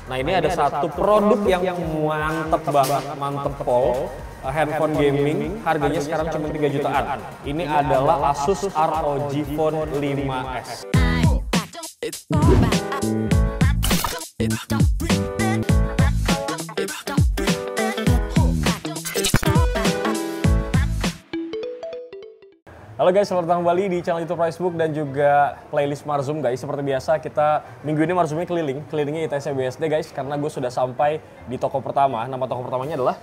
Nah ini ada satu produk yang mantep banget, mantep pol. Handphone gaming, harganya sekarang cuma 3 jutaan. Ini adalah Asus ROG Phone 5S. Halo guys, selamat datang kembali di channel YouTube Facebook dan juga playlist Marzum guys. Seperti biasa kita minggu ini Marzumnya kelilingnya ITC BSD guys, karena gue sudah sampai di toko pertama. Nama toko pertamanya adalah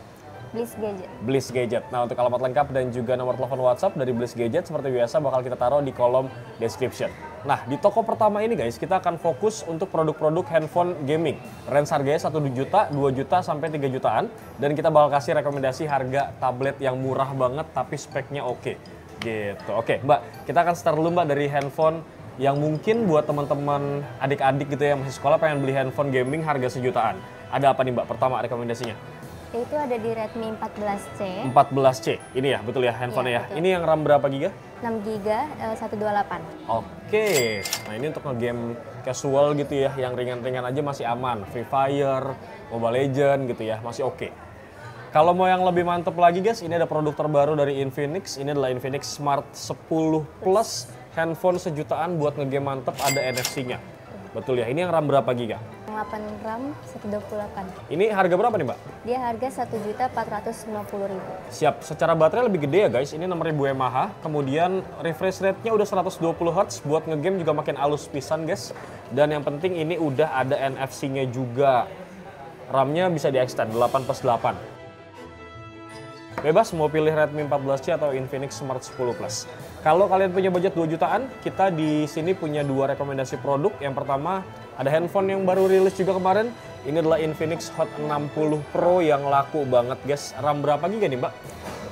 Bliss Gadget. Bliss Gadget. Nah untuk alamat lengkap dan juga nomor telepon WhatsApp dari Bliss Gadget seperti biasa bakal kita taruh di kolom description. Nah di toko pertama ini guys kita akan fokus untuk produk-produk handphone gaming. Range harganya 1 juta, 2 juta sampai 3 jutaan. Dan kita bakal kasih rekomendasi harga tablet yang murah banget tapi speknya oke. Gitu. Oke, Mbak, kita akan start dulu Mbak dari handphone yang mungkin buat teman-teman adik-adik gitu ya masih sekolah pengen beli handphone gaming harga sejutaan. Ada apa nih Mbak? Pertama rekomendasinya? Itu ada di Redmi 14C. 14C. Ini ya, betul ya handphonenya ya. Betul. Ini yang RAM berapa giga? 6 GB 128. Oke. Nah, ini untuk nge-game casual gitu ya, yang ringan-ringan aja masih aman. Free Fire, Mobile Legends gitu ya, masih oke. Kalau mau yang lebih mantep lagi guys, ini ada produk terbaru dari Infinix. Ini adalah Infinix Smart 10 Plus. Handphone sejutaan buat ngegame mantep, ada NFC-nya. Betul ya, ini yang RAM berapa giga? 8 RAM 128. Ini harga berapa nih Mbak? Dia harga 1.450.000. Siap, secara baterai lebih gede ya guys. Ini 6000 mAh. Kemudian refresh rate-nya udah 120 Hz. Buat ngegame juga makin halus pisan guys. Dan yang penting ini udah ada NFC-nya juga. RAM-nya bisa di-extend 8+8. Bebas mau pilih Redmi 14C atau Infinix Smart 10 Plus. Kalau kalian punya budget 2 jutaan, kita di sini punya 2 rekomendasi produk. Yang pertama, ada handphone yang baru rilis juga kemarin. Ini adalah Infinix Hot 60 Pro yang laku banget guys. RAM berapa giga nih Mbak?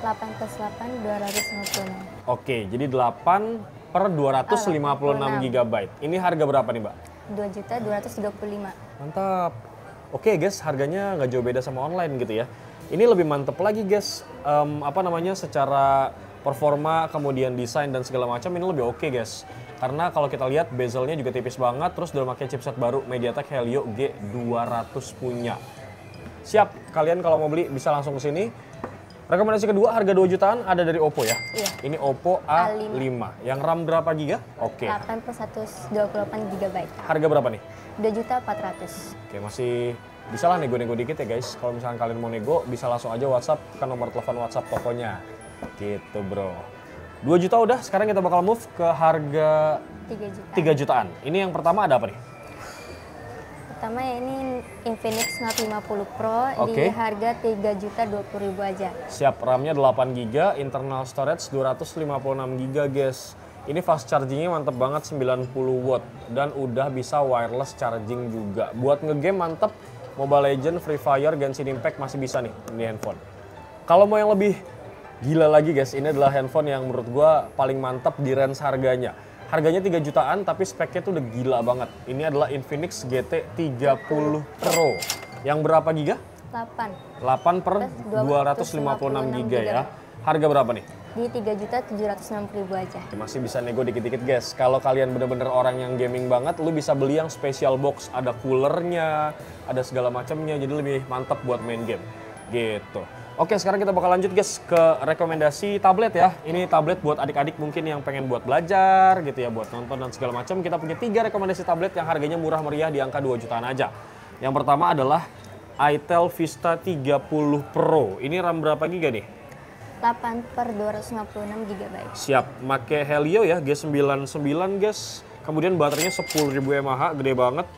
8+8 256. Oke, jadi 8 per 256 GB. Ini harga berapa nih Mbak? 2.235. Mantap. Oke guys, harganya nggak jauh beda sama online gitu ya. Ini lebih mantep lagi guys, secara performa, kemudian desain dan segala macam ini lebih oke guys. Karena kalau kita lihat bezelnya juga tipis banget, terus udah pakai chipset baru MediaTek Helio G200 punya. Siap, kalian kalau mau beli bisa langsung ke sini. Rekomendasi kedua harga 2 jutaan ada dari Oppo ya. Iya. Ini Oppo A5. Yang RAM berapa giga? Oke. 8+128 GB. Harga berapa nih? 2.400.000. Oke, masih bisa lah nego-nego dikit ya guys. Kalau misalkan kalian mau nego, bisa langsung aja WhatsApp ke nomor telepon WhatsApp tokonya. Gitu bro. 2 juta udah, sekarang kita bakal move ke harga 3 jutaan. Ini yang pertama ada apa nih? Pertama ya ini Infinix Note 50 Pro di harga 3.020.000 aja. Siap, RAM-nya 8 GB, internal storage 256 GB guys. Ini fast chargingnya mantep banget 90 watt dan udah bisa wireless charging juga. Buat ngegame mantep, Mobile Legends, Free Fire, Genshin Impact masih bisa nih ini handphone. Kalau mau yang lebih gila lagi guys, ini adalah handphone yang menurut gua paling mantep di range harganya. Harganya 3 jutaan tapi speknya tuh udah gila banget. Ini adalah Infinix GT 30 Pro. Yang berapa giga? 8 per 256 GB ya. Harga berapa nih? Di 3.760.000 aja. Masih bisa nego dikit-dikit guys. Kalau kalian bener-bener orang yang gaming banget, lu bisa beli yang special box. Ada coolernya, ada segala macamnya. Jadi lebih mantap buat main game. Gitu. Oke, sekarang kita bakal lanjut guys ke rekomendasi tablet ya. Ini tablet buat adik-adik mungkin yang pengen buat belajar gitu ya, buat nonton dan segala macam. Kita punya 3 rekomendasi tablet yang harganya murah meriah di angka 2 jutaan aja. Yang pertama adalah itel Vista 30 Pro. Ini RAM berapa giga nih? 8 per 256 GB. Siap, pakai Helio ya, G99 guys. Kemudian baterainya 10.000 mAh, gede banget.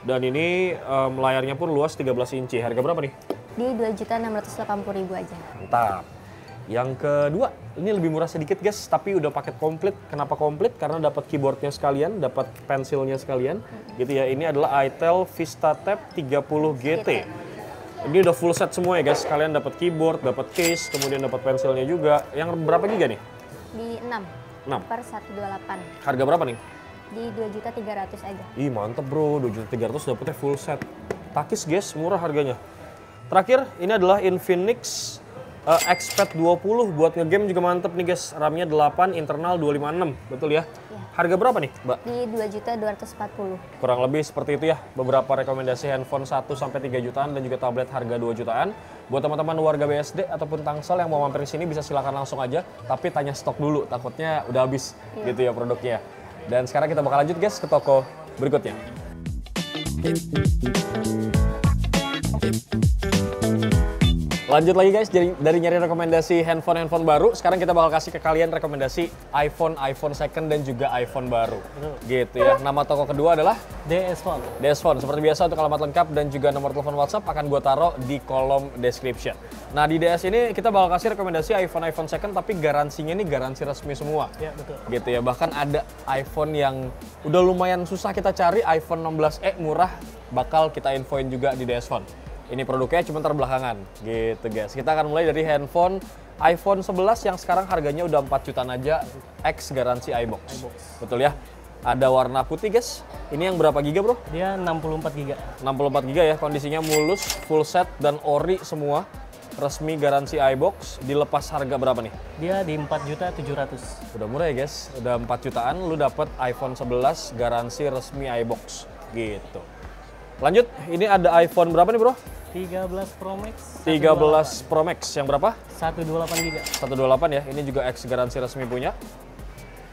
Dan ini layarnya pun luas 13 inci. Harga berapa nih? Di 2.680.000 aja. Mantap. Yang kedua, ini lebih murah sedikit guys, tapi udah paket komplit. Kenapa komplit? Karena dapat keyboardnya sekalian, dapat pensilnya sekalian. Gitu ya, ini adalah itel Vista Tab 30 GT. Ini udah full set semua ya guys. Kalian dapat keyboard, dapat case, kemudian dapat pensilnya juga. Yang berapa giga nih? Di 6 per 128. Harga berapa nih? Di 2.300.000 aja. Ih mantep bro, 2.300.000 dapetnya full set. Takis guys, murah harganya. Terakhir, ini adalah Infinix Xpad 20 buat ngegame juga mantep nih guys. RAM-nya 8, internal 256, betul ya? Harga berapa nih, Mbak? Di 2.240.000. Kurang lebih seperti itu ya, beberapa rekomendasi handphone 1-3 jutaan dan juga tablet harga 2 jutaan. Buat teman-teman warga BSD ataupun Tangsel yang mau mampir ke sini bisa silakan langsung aja, tapi tanya stok dulu, takutnya udah habis gitu ya produknya. Dan sekarang kita bakal lanjut guys ke toko berikutnya. Lanjut lagi guys, dari nyari rekomendasi handphone baru, sekarang kita bakal kasih ke kalian rekomendasi iPhone second dan juga iPhone baru. Gitu ya. Nama toko kedua adalah DS Phone. DS Phone. Seperti biasa untuk alamat lengkap dan juga nomor telepon WhatsApp akan gue taruh di kolom description. Nah di DS ini kita bakal kasih rekomendasi iPhone second tapi garansinya ini garansi resmi semua. Ya betul. Gitu ya. Bahkan ada iPhone yang udah lumayan susah kita cari, iPhone 16e murah bakal kita infoin juga di DS Phone. Ini produknya cuma terbelakangan, gitu guys. Kita akan mulai dari handphone iPhone 11 yang sekarang harganya udah 4 jutaan aja, X garansi iBox. Betul ya? Ada warna putih guys. Ini yang berapa giga bro? Dia 64 giga. 64 giga ya, kondisinya mulus, full set dan ori semua. Resmi garansi iBox, dilepas harga berapa nih? Dia di 4.700.000. Udah murah ya guys, udah 4 jutaan lu dapet iPhone 11 garansi resmi iBox, gitu. Lanjut, ini ada iPhone berapa nih bro? 13 Pro Max. 13 Pro Max yang berapa? 128 giga. 128 ya, ini juga X garansi resmi punya.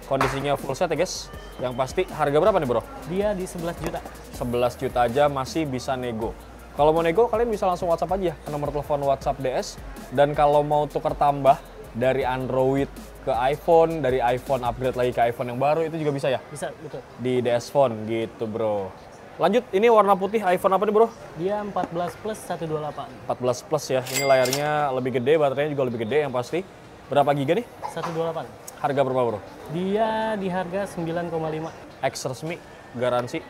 Kondisinya full set ya guys. Yang pasti harga berapa nih bro? Dia di 11 juta. 11 juta aja masih bisa nego. Kalau mau nego kalian bisa langsung WhatsApp aja ke nomor telepon WhatsApp DS. Dan kalau mau tukar tambah dari Android ke iPhone, dari iPhone upgrade lagi ke iPhone yang baru itu juga bisa ya? Bisa, betul. Di DS Phone gitu bro. Lanjut, ini warna putih iPhone apa nih bro? Dia 14 Plus 128. 14 Plus ya, ini layarnya lebih gede, baterainya juga lebih gede yang pasti. Berapa giga nih? 128. Harga berapa bro? Dia di harga 9,5. X resmi, garansi.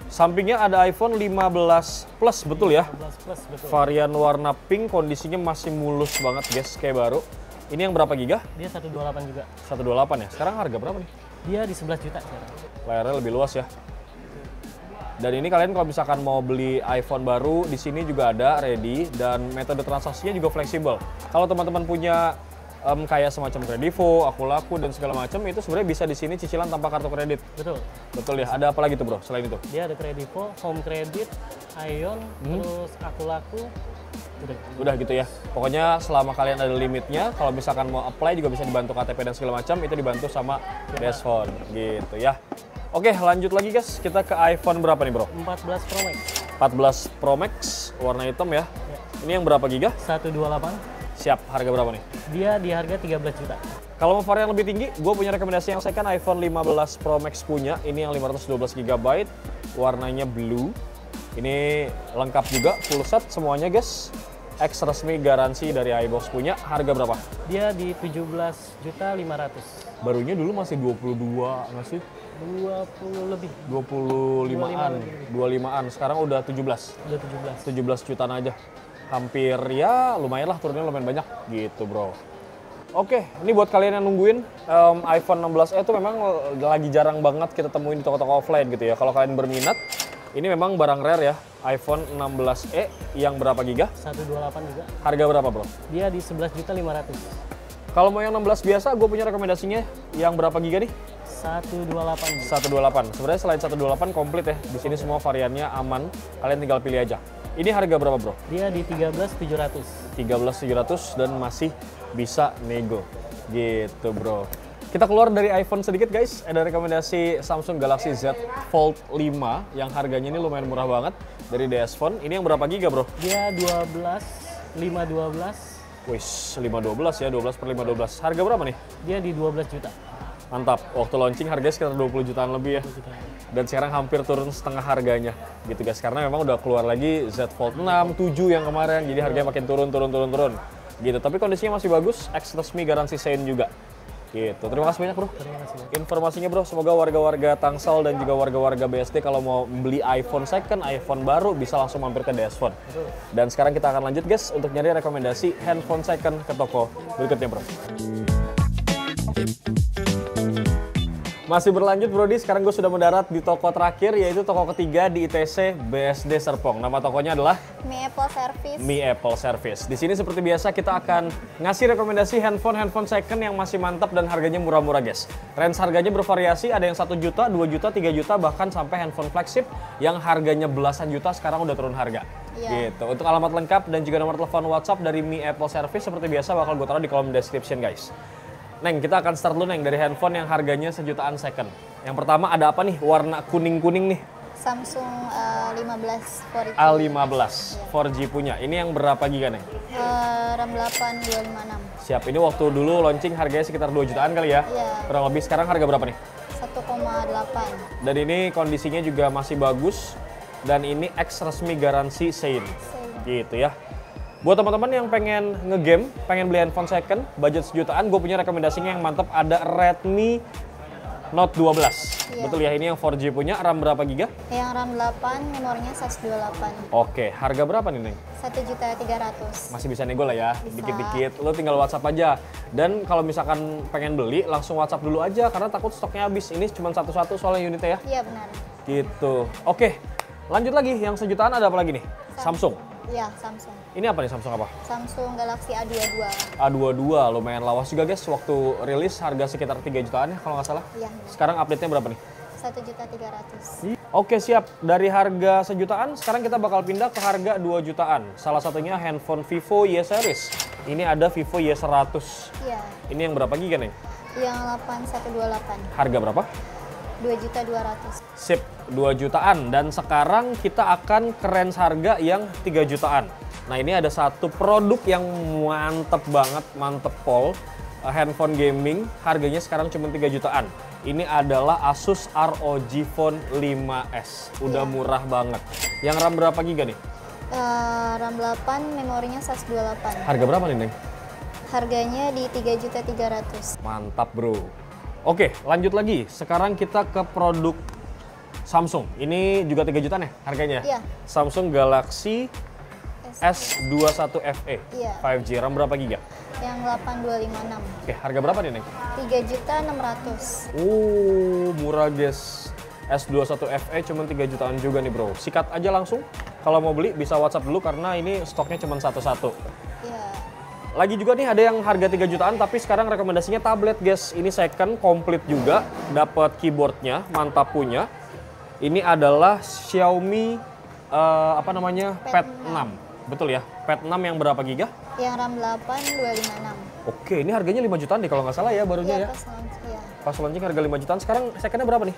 Sampingnya ada iPhone 15 Plus, betul ya? 15 Plus, betul. Varian warna pink, kondisinya masih mulus banget guys, kayak baru. Ini yang berapa giga? Dia 128 juga. 128 ya, sekarang harga berapa nih? Dia di 11 juta sekarang. Layarnya lebih luas ya. Dan ini kalian kalau misalkan mau beli iPhone baru, di sini juga ada ready dan metode transaksinya juga fleksibel. Kalau teman-teman punya kayak semacam Kredivo, Akulaku dan segala macam, itu sebenarnya bisa di sini cicilan tanpa kartu kredit. Betul. Betul ya. Ada apa lagi tuh bro selain itu? Dia ada Kredivo, Home Credit, Ion, terus Akulaku. Udah gitu ya. Pokoknya selama kalian ada limitnya, kalau misalkan mau apply juga bisa dibantu KTP dan segala macam, itu dibantu sama DS Phone gitu ya. Oke, lanjut lagi guys. Kita ke iPhone berapa nih, bro? 14 Pro Max. 14 Pro Max, warna hitam ya. Ini yang berapa giga? 128. Siap, harga berapa nih? Dia di harga 13 juta. Kalau mau varian lebih tinggi, gue punya rekomendasi yang second iPhone 15 Pro Max punya. Ini yang 512 GB, warnanya blue. Ini lengkap juga, full set semuanya guys. X resmi garansi dari iBox punya. Harga berapa? Dia di 17.500.000. Barunya dulu masih 22, nggak sih? 20 lebih. 25-an. 25-an. Sekarang udah 17. Udah 17. 17 jutaan aja. Hampir ya lumayan lah, turunnya lumayan banyak gitu bro. Oke, ini buat kalian yang nungguin iPhone 16e itu memang lagi jarang banget kita temuin di toko-toko offline gitu ya. Kalau kalian berminat, ini memang barang rare ya. iPhone 16e yang berapa giga? 128 juga. Harga berapa bro? Dia di 11.500.000. Kalau mau yang 16 biasa, gue punya rekomendasinya yang berapa giga nih? 128. 128. Sebenarnya selain 128 komplit ya. Di sini semua variannya aman. Kalian tinggal pilih aja. Ini harga berapa bro? Dia di 13.700. 13.700 dan masih bisa nego. Gitu bro. Kita keluar dari iPhone sedikit guys. Ada rekomendasi Samsung Galaxy Z Fold 5 yang harganya ini lumayan murah banget dari DS Phone. Ini yang berapa giga bro? Dia 512. Wis, 512 ya, 12/512. Harga berapa nih? Dia di 12 juta. Mantap, waktu launching harganya sekitar 20 jutaan lebih ya. Dan sekarang hampir turun setengah harganya gitu guys. Karena memang udah keluar lagi Z Fold 6, 7 yang kemarin. Jadi harganya makin turun. Gitu, tapi kondisinya masih bagus, X resmi garansi Sein juga. Gitu, terima kasih banyak bro. Terima kasih. Informasinya bro, semoga warga-warga Tangsel dan juga warga-warga BSD kalau mau beli iPhone second, iPhone baru bisa langsung mampir ke DS Phone. Dan sekarang kita akan lanjut guys untuk nyari rekomendasi handphone second ke toko berikutnya bro. Masih berlanjut Brody, sekarang gue sudah mendarat di toko terakhir, yaitu toko ketiga di ITC BSD Serpong. Nama tokonya adalah Mi Apple Service. Mi Apple Service. Di sini seperti biasa kita akan ngasih rekomendasi handphone second yang masih mantap dan harganya murah-murah guys. Range harganya bervariasi, ada yang 1 juta, 2 juta, 3 juta, bahkan sampai handphone flagship yang harganya belasan juta sekarang udah turun harga. Gitu. Untuk alamat lengkap dan juga nomor telepon WhatsApp dari Mi Apple Service seperti biasa bakal gue taruh di kolom description guys. Neng, kita akan start dulu Neng dari handphone yang harganya sejutaan second. Yang pertama ada apa nih? Warna kuning-kuning nih. Samsung A15 4G. A15 4G punya. Ini yang berapa giga Neng? RAM 8 256. Siap, ini waktu dulu launching harganya sekitar 2 jutaan kali ya? Iya. Kurang lebih sekarang harga berapa nih? 1,8. Dan ini kondisinya juga masih bagus. Dan ini X resmi garansi Sein. Gitu ya. Buat teman-teman yang pengen ngegame, pengen beli handphone second, budget sejutaan, gue punya rekomendasinya yang mantap. Ada Redmi Note 12. Iya. Betul ya, ini yang 4G punya, RAM berapa giga? Yang RAM 8, memorinya 128. Oke, harga berapa nih Neng? 1.300.000. Masih bisa nego lah ya, Bisa. dikit-dikit. Lo tinggal WhatsApp aja. Dan kalau misalkan pengen beli, langsung WhatsApp dulu aja, karena takut stoknya habis. Ini cuma satu-satu soalnya unitnya ya. Iya benar. Gitu. Oke, lanjut lagi. Yang sejutaan ada apa lagi nih? Samsung. Iya, Samsung. Ini apa nih Samsung apa? Samsung Galaxy A22. A22, lumayan lawas juga guys. Waktu rilis harga sekitar 3 jutaan ya kalau nggak salah. Iya. Sekarang update-nya berapa nih? 1.300.000. Oke siap, dari harga sejutaan sekarang kita bakal pindah ke harga 2 jutaan. Salah satunya handphone Vivo Y series. Ini ada Vivo Y100. Iya. Ini yang berapa giga nih? Yang 8128. Harga berapa? 2.200.000. Sip, 2 jutaan. Dan sekarang kita akan ke range harga yang 3 jutaan. Nah ini ada satu produk yang mantep banget, mantep pol. Handphone gaming, harganya sekarang cuma 3 jutaan. Ini adalah Asus ROG Phone 5S. Udah murah banget. Yang RAM berapa giga nih? RAM 8, memorinya 128. Harga berapa nih Neng? Harganya di 3.300.000. Mantap bro. Oke, lanjut lagi. Sekarang kita ke produk Samsung. Ini juga 3 jutaan ya harganya? Iya. Samsung Galaxy S21 FE. Iya. 5G. RAM berapa giga? Yang 8256. Oke, harga berapa nih Neng? 3.600.000. Murah guys. S21 FE cuma 3 jutaan juga nih bro. Sikat aja langsung. Kalau mau beli bisa WhatsApp dulu karena ini stoknya cuma satu-satu. Iya. Lagi juga nih ada yang harga 3 jutaan tapi sekarang rekomendasinya tablet guys. Ini second, komplit juga, dapat keyboardnya, mantap punya. Ini adalah Xiaomi Pad 6. Betul ya? Pad 6 yang berapa giga? Yang RAM 8 256. Oke, ini harganya 5 jutaan deh kalau nggak salah ya barunya Iya, ya. pas launch, iya. Pas launching harga 5 jutaan, sekarang secondnya berapa nih?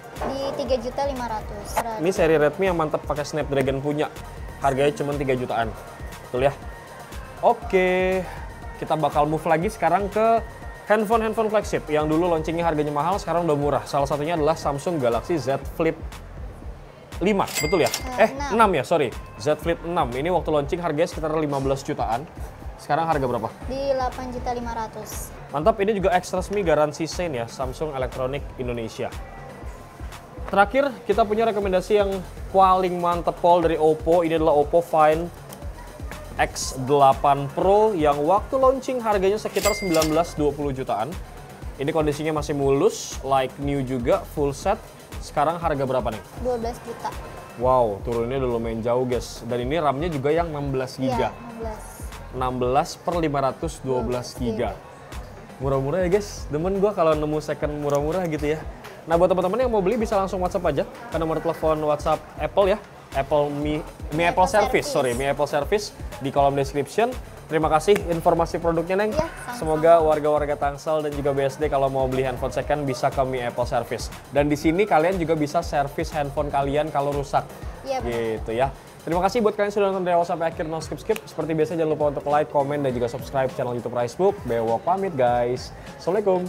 Di 3.500.000. Ini seri Redmi yang mantap pakai Snapdragon punya. Harganya cuma 3 jutaan. Betul ya? Oke. Kita bakal move lagi sekarang ke handphone flagship yang dulu launchingnya harganya mahal, sekarang udah murah. Salah satunya adalah Samsung Galaxy Z Flip 5, betul ya? 6 ya, sorry. Z Flip 6, ini waktu launching harganya sekitar 15 jutaan. Sekarang harga berapa? Di 8.500.000. Mantap, ini juga X resmi garansi Sein ya, Samsung Electronic Indonesia. Terakhir, kita punya rekomendasi yang paling mantep pol dari Oppo. Ini adalah Oppo Find X8 Pro yang waktu launching harganya sekitar 19-20 jutaan. Ini kondisinya masih mulus, like new juga, full set. Sekarang harga berapa nih? 12 juta. Wow, turunnya udah lumayan jauh guys. Dan ini RAM-nya juga yang 16 GB. Iya, 16 per 512 GB. Murah-murah ya guys. Demen gua kalau nemu second murah-murah gitu ya. Nah buat teman-teman yang mau beli bisa langsung WhatsApp aja ke nomor telepon WhatsApp Apple ya. Mi Apple Service, Mi Apple Service di kolom description. Terima kasih informasi produknya Neng. Ya, sama-sama. Semoga warga-warga Tangsel dan juga BSD kalau mau beli handphone second bisa ke Mi Apple Service. Dan di sini kalian juga bisa servis handphone kalian kalau rusak. Iya, benar. Gitu ya. Terima kasih buat kalian yang sudah nonton dari awal sampai akhir, no skip-skip. Seperti biasa jangan lupa untuk like, komen, dan juga subscribe channel YouTube Ricebook. Bewok pamit guys. Assalamualaikum.